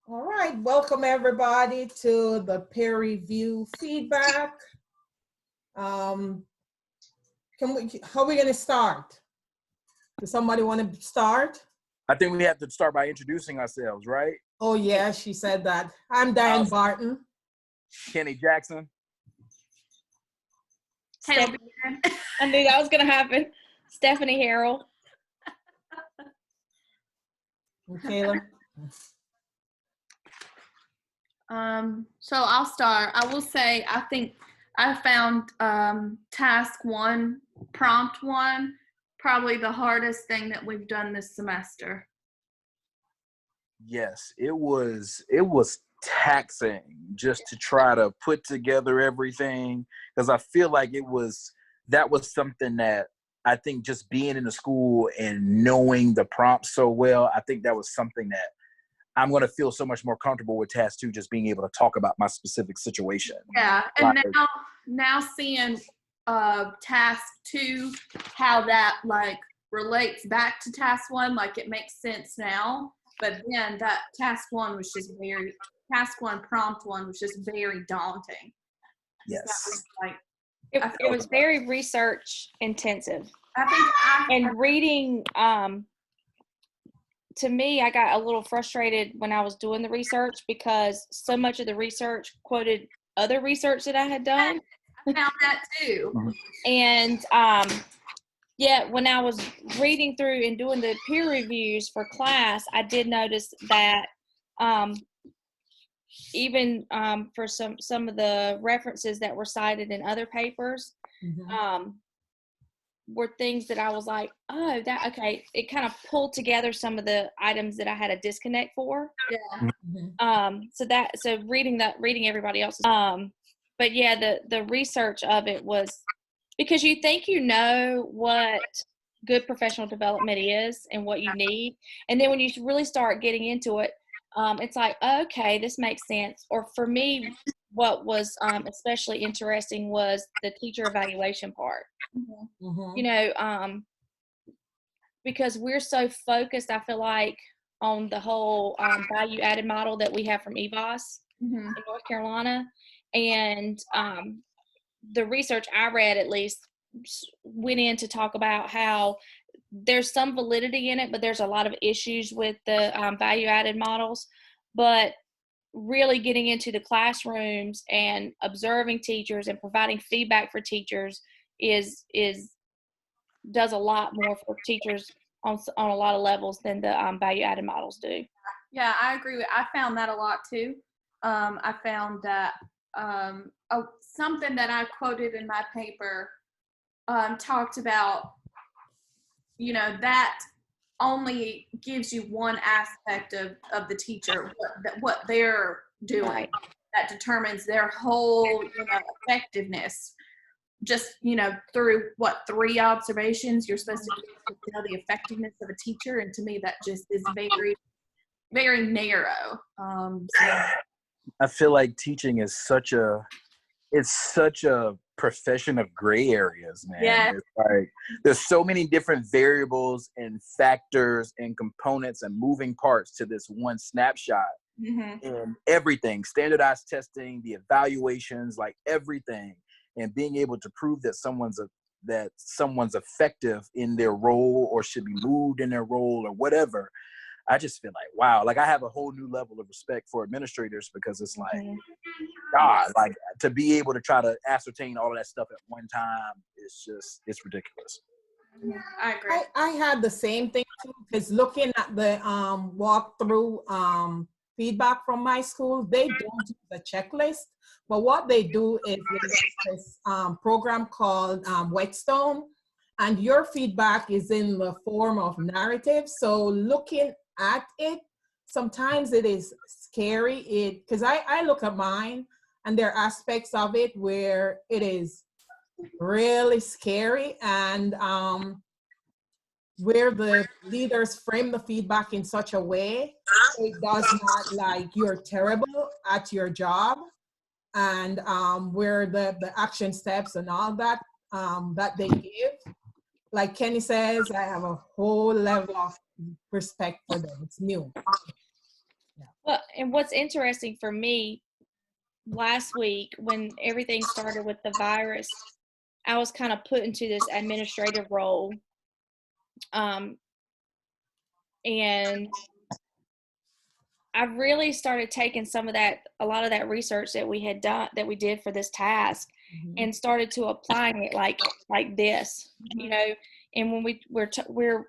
All right, welcome everybody to the peer review feedback. How are we gonna start? Does somebody want to start? I think we have to start by introducing ourselves, right? Oh yeah, she said that. I'm Diane Barton. Kenny Jackson. I knew that was gonna happen. Stephanie Harrell. Kayla. So I'll start. I will say I think I found task 1, prompt 1, probably the hardest thing that we've done this semester. Yes, it was taxing just to try to put together everything, because I feel like that was something that I think just being in the school and knowing the prompts so well, I think that was something that I'm going to feel so much more comfortable with task 2, just being able to talk about my specific situation. Yeah, and now seeing task 2, how that like relates back to task 1, like it makes sense now. But then that task 1 prompt 1 was just very daunting. Yes. It was very research intensive. I think and reading, to me, I got a little frustrated when I was doing the research because so much of the research quoted other research that I had done. I found that too. And yeah, when I was reading through and doing the peer reviews for class, I did notice that even for some of the references that were cited in other papers, were things that I was like, oh, okay. It kind of pulled together some of the items that I had a disconnect for. Yeah. So reading everybody else's. But yeah, the research of it was, because you think you know what good professional development is and what you need, and then when you really start getting into it, it's like, okay, this makes sense. Or for me, what was especially interesting was the teacher evaluation part. You know, because we're so focused, I feel like, on the whole value added model that we have from EVOS in North Carolina. And the research I read, at least, went in to talk about how there's some validity in it, but there's a lot of issues with the value added models. But really getting into the classrooms and observing teachers and providing feedback for teachers does a lot more for teachers on a lot of levels than the value added models do. Yeah, I agree I found that a lot too. I found that something that I quoted in my paper talked about, you know, that only gives you one aspect of the teacher, what they're doing. Right. That determines their whole, you know, effectiveness. Just, you know, through 3 observations, you're supposed to know the effectiveness of a teacher, and to me that just is very, very narrow. I feel like teaching is such a profession of gray areas, man. Yeah. It's like there's so many different variables and factors and components and moving parts to this one snapshot. And everything, standardized testing, the evaluations, like everything, and being able to prove that someone's effective in their role or should be moved in their role or whatever. I just feel like, wow, like I have a whole new level of respect for administrators, because it's like, God, like to be able to try to ascertain all of that stuff at one time, it's ridiculous. Yeah, I agree. I had the same thing too, because looking at the walkthrough feedback from my school, they don't use a checklist, but what they do is this program called Whetstone, and your feedback is in the form of narrative. So looking at it, sometimes it is scary. Because I look at mine, and there are aspects of it where it is really scary, and where the leaders frame the feedback in such a way it does not like you're terrible at your job, and where the action steps and all that that they give, like Kenny says, I have a whole level of respect for them. It's new. Well, and what's interesting for me, last week when everything started with the virus, I was kind of put into this administrative role. And I really started taking a lot of that research that we had done, that we did for this task, and started to applying it like this, you know. And when we're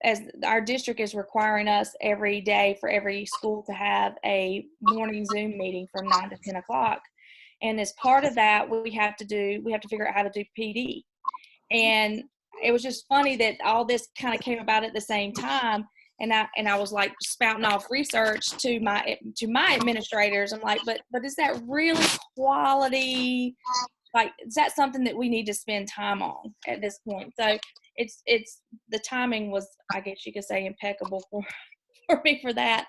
as our district is requiring us every day for every school to have a morning Zoom meeting from 9 to 10 o'clock. And as part of that, we have to figure out how to do PD. And it was just funny that all this kind of came about at the same time. And I was like spouting off research to my administrators. I'm like, but is that really quality? Like, is that something that we need to spend time on at this point? So it's the timing was, I guess you could say, impeccable for me for that.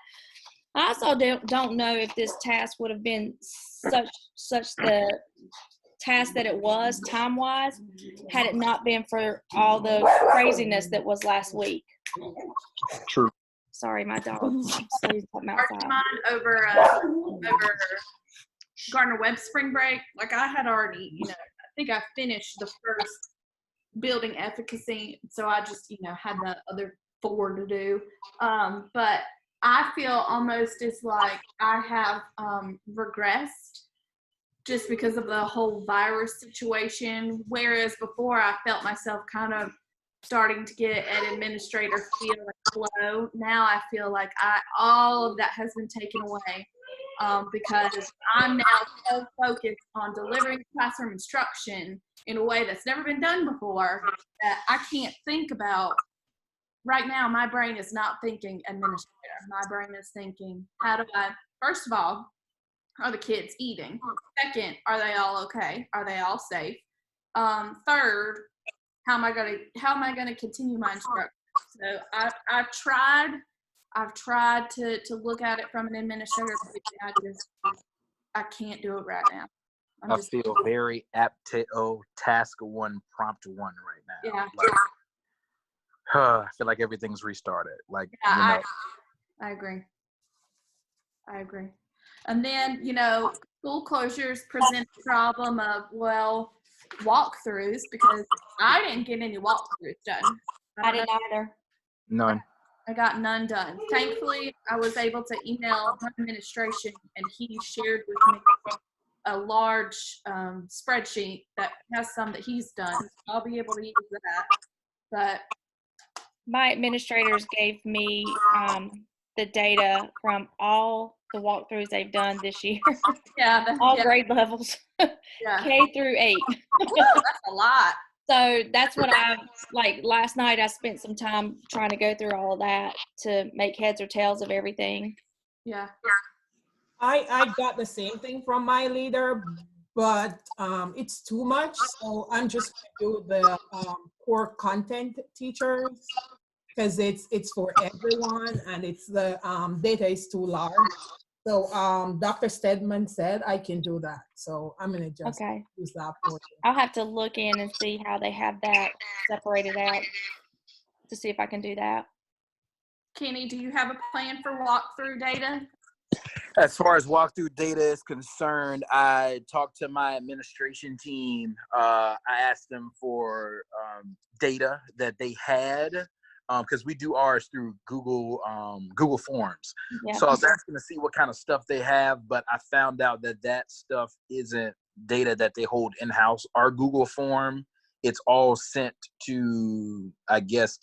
I also don't know if this task would have been such the task that it was time wise had it not been for all the craziness that was last week. True. Sorry, my dog stays outside. Mine over Gardner Webb spring break. Like, I had already, I think I finished the first building efficacy, so I just, had the other 4 to do. But I feel almost as like I have regressed just because of the whole virus situation, whereas before I felt myself kind of starting to get an administrator feel and flow. Now I feel like all of that has been taken away because I'm now so focused on delivering classroom instruction in a way that's never been done before that I can't think about. Right now, my brain is not thinking administrator. My brain is thinking, how do I, first of all, are the kids eating? Second, are they all okay? Are they all safe? Third, how am I going to continue my instruction? So I've tried to look at it from an administrator. I can't do it right now. I feel very AAPTEL task 1 prompt 1 right now. Yeah. I feel like everything's restarted. Like, yeah, I agree. And then, school closures present the problem of, walkthroughs, because I didn't get any walkthroughs done. I didn't either. None. I got none done. Thankfully, I was able to email my administration, and he shared with me a large spreadsheet that has some that he's done. So I'll be able to use that. But my administrators gave me the data from all the walkthroughs they've done this year. Yeah. All grade levels, Yeah. K through 8. That's a lot. So that's what last night I spent some time trying to go through all of that to make heads or tails of everything. Yeah. I got the same thing from my leader, but it's too much. So I'm just going to do the core content teachers, because it's for everyone, and it's the data is too large. So Dr. Stedman said I can do that. So I'm going to just use that for you. I'll have to look in and see how they have that separated out to see if I can do that. Kenny, do you have a plan for walkthrough data? As far as walkthrough data is concerned, I talked to my administration team. I asked them for data that they had, because we do ours through Google Forms. Yeah. So I was asking to see what kind of stuff they have, but I found out that stuff isn't data that they hold in-house. Our Google form, it's all sent to, I guess,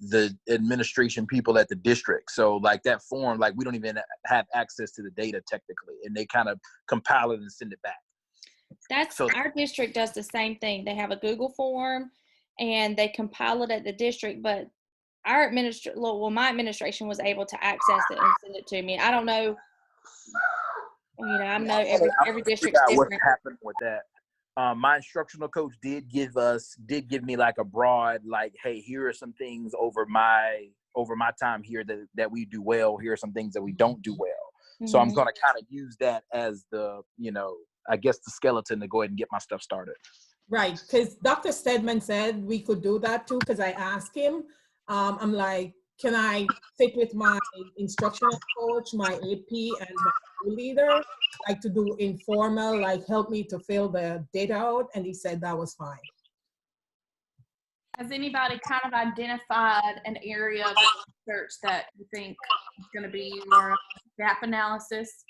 the administration people at the district. So like that form, like we don't even have access to the data technically, and they kind of compile it and send it back. Our district does the same thing. They have a Google form and they compile it at the district, but my administration was able to access it and send it to me. I don't know. I know every district's What's different. happening with that? My instructional coach did give me like a broad, like, hey, here are some things over my time here that we do well. Here are some things that we don't do well. So I'm going to kind of use that as the, I guess the skeleton to go ahead and get my stuff started. Right, because Dr. Stedman said we could do that too, because I asked him, I'm like, can I sit with my instructional coach, my AP, and my leader, like to do informal, like help me to fill the data out? And he said that was fine. Has anybody kind of identified an area of research that you think is going to be more gap analysis?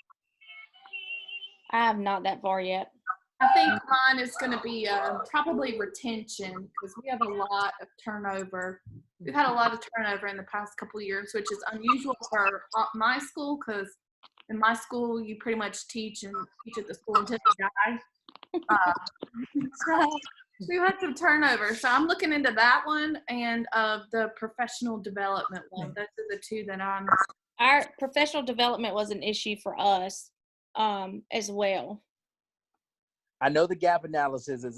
I have not that far yet. I think mine is going to be probably retention, because we have a lot of turnover. We've had a lot of turnover in the past couple of years, which is unusual for my school, because in my school you pretty much teach at the school until you die. So we've had some turnover. So I'm looking into that one and the professional development one. Those are the two that Our professional development was an issue for us as well. I know the gap analysis is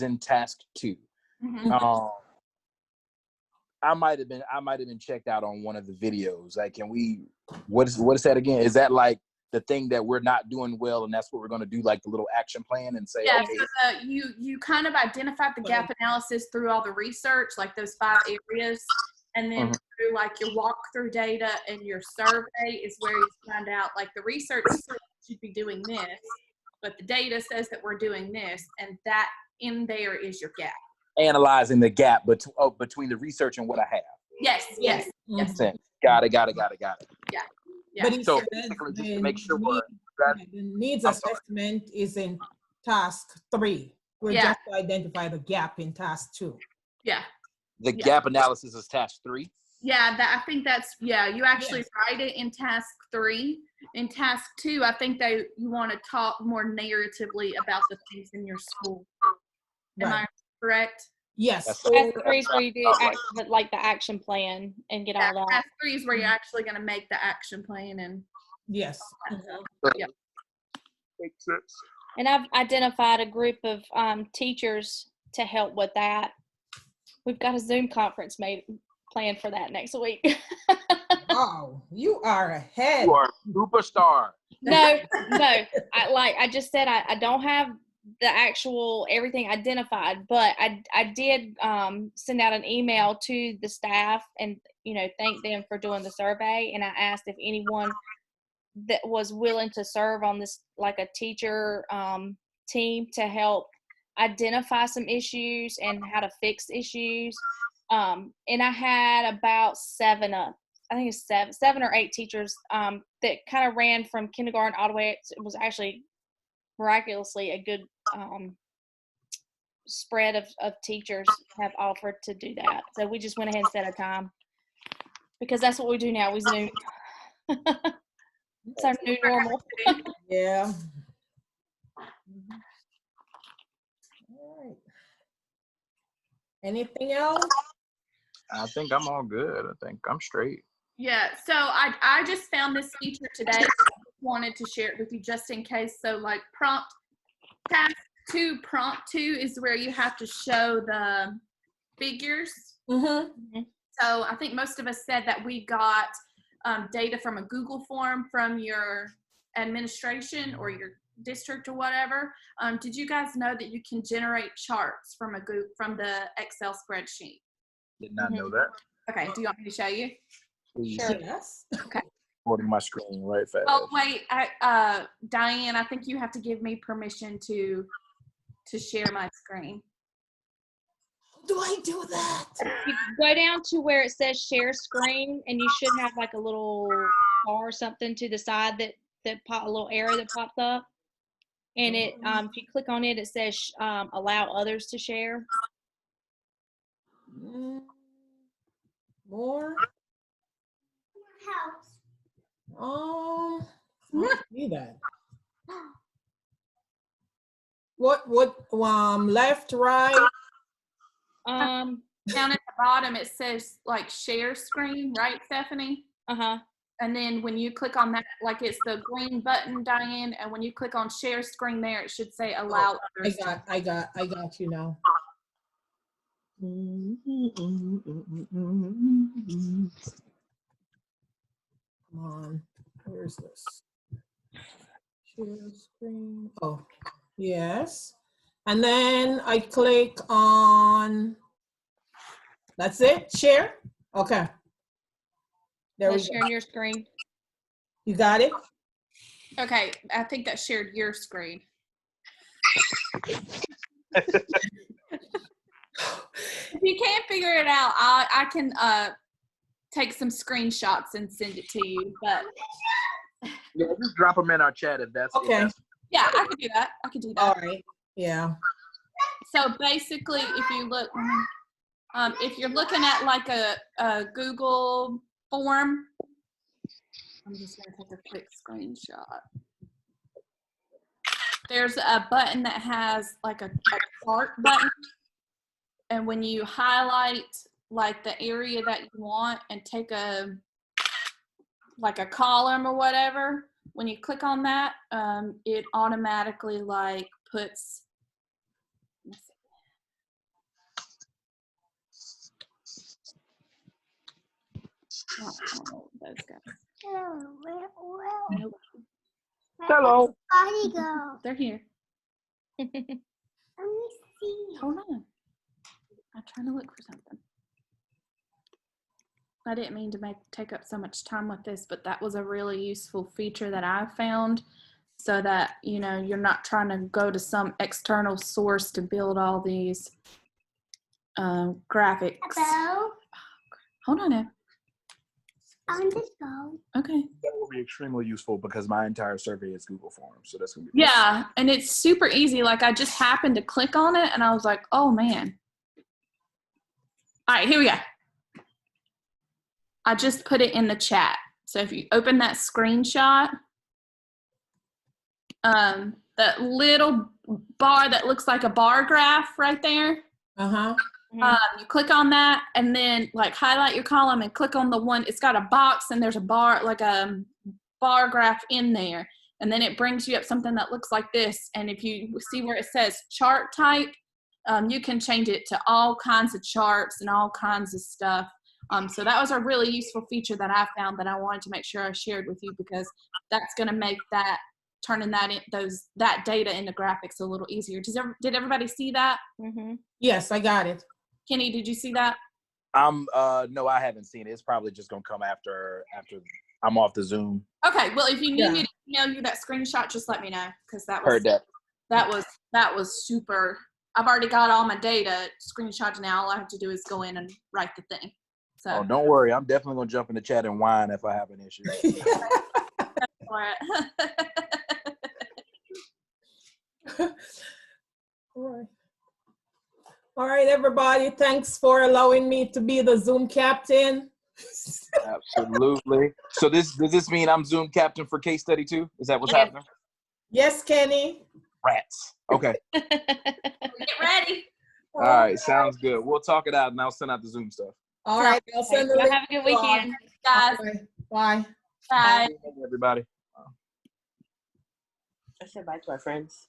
in task 2. Mm-hmm. I might have been checked out on one of the videos. Like, what is that again? Is that like the thing that we're not doing well, and that's what we're going to do, like the little action plan and say, yeah, okay. So you kind of identified the gap analysis through all the research, like those 5 areas, and then through like your walkthrough data and your survey is where you find out, like, the research should be doing this, but the data says that we're doing this, and that in there is your gap. Analyzing the gap between the research and what I have. Yes. Got it. Yeah. But he So said basically, just to make sure the needs assessment is in task 3. We're just to identify the gap in task 2. Yeah. The gap analysis is task 3. Yeah, I think that's, you actually write it in task 3. In task 2, I think you want to talk more narratively about the things in your school. Am I correct? Yes. Task 3 is where you do like the action plan and get all that. Task 3 is where you're actually going to make the action plan and. Yes. Yeah. Makes sense. And I've identified a group of teachers to help with that. We've got a Zoom conference planned for that next week. Oh, you are ahead. You are a superstar. No. I just said, I don't have the actual everything identified, but I did send out an email to the staff and thank them for doing the survey, and I asked if anyone that was willing to serve on this, like a teacher team, to help identify some issues and how to fix issues. And I had about 7 or 8 teachers that kind of ran from kindergarten all the way. It was actually miraculously a good spread of teachers have offered to do that. So we just went ahead and set a time, because that's what we do now. We Zoom. It's our new normal. Yeah. All right. Anything else? I think I'm all good. I think I'm straight. Yeah, so I just found this feature today. I wanted to share it with you just in case. So like task 2, prompt 2 is where you have to show the figures. Mm-hmm. So I think most of us said that we got data from a Google form from your administration or your district or whatever. Did you guys know that you can generate charts from the Excel spreadsheet? Did not know that. Okay, do you want me to show you? Please. Sure. Yes. Okay. Holding my screen right fast. Oh wait, Diane, I think you have to give me permission to share my screen. Do I do that? You go down to where it says share screen, and you should have like a little bar or something to the side that a little arrow that pops up. And it if you click on it, it says allow others to share. More. Let's see that. What left, right? down at the bottom, it says like share screen, right, Stephanie? Uh-huh. And then when you click on that, like it's the green button, Diane, and when you click on share screen there, it should say allow others. I got you now. Come on, where's this? Share screen. Oh, yes. And then I click on, that's it, share? Okay. There we go. Sharing your screen. You got it? Okay, I think that shared your screen. If you can't figure it out, I can take some screenshots and send it to you. But Yeah, just drop them in our chat if that's Okay. yeah, I could do that. I could do that. All right. Yeah. So basically, if you look, if you're looking at like a Google form, I'm just gonna take a quick screenshot. There's a button that has like a chart button, and when you highlight like the area that you want and take a like a column or whatever, when you click on that, it automatically like puts. Oh, those guys. Nope. Hello. Body go. They're here. Let me see. Hold on. I'm trying to look for something. I didn't mean to take up so much time with this, but that was a really useful feature that I found, so that you're not trying to go to some external source to build all these graphics. Hello. Hold on now. On this phone. Okay. That will be extremely useful because my entire survey is Google Forms, so that's gonna be Yeah, and it's super easy. Like I just happened to click on it, and I was like, "Oh man!" All right, here we go. I just put it in the chat. So if you open that screenshot, that little bar that looks like a bar graph right there. Uh-huh. You click on that and then like highlight your column and click on the one. It's got a box and there's a bar, like a bar graph in there. And then it brings you up something that looks like this. And if you see where it says chart type, you can change it to all kinds of charts and all kinds of stuff. So that was a really useful feature that I found that I wanted to make sure I shared with you, because that's going to make that turning that data into graphics a little easier. Did everybody see that? Mm-hmm. Yes, I got it. Kenny, did you see that? no, I haven't seen it. It's probably just gonna come after I'm off the Zoom. Okay, well, if you need Yeah. me to email you that screenshot, just let me know, because that Heard that. was super. I've already got all my data screenshotted now. All I have to do is go in and write the thing. So Oh, don't worry. I'm definitely gonna jump in the chat and whine if I have an issue. all right. All right. All right, everybody. Thanks for allowing me to be the Zoom captain. Absolutely. So does this mean I'm Zoom captain for case study 2? Is that what's Yes. happening? Yes, Kenny. Rats. Okay. Get ready. All right. Sounds good. We'll talk it out and I'll send out the Zoom stuff. All right. I'll send the Y'all link have a good to you all. weekend. Guys, Bye. bye. Everybody. I said bye to our friends.